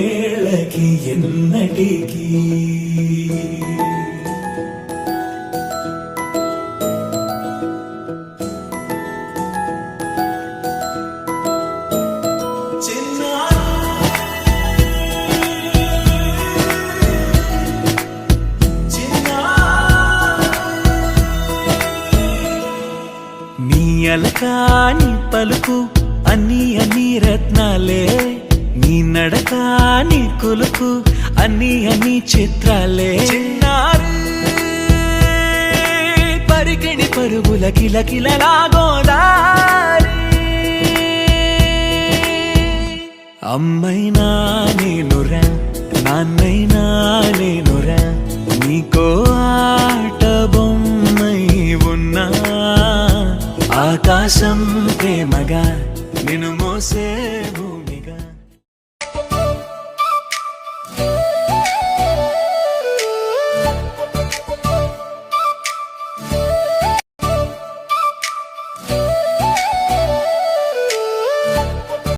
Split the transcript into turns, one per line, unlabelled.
వేళకి ఎన్నటికీ అలకాని పలుకు అన్ని అన్ని రత్నాలే నీ నడక నీ కొలుకు అన్ని అన్ని చిత్రాలే చిన్నారు పరికిణి పరుగుల కిలకిలలా గోదారి అమ్మైనా నేనురా నాన్నైనా నేనురా నీకో ఆట బొమ్మై ఉన్నా ఆకాశం ప్రేమగా నిన్ను మోసే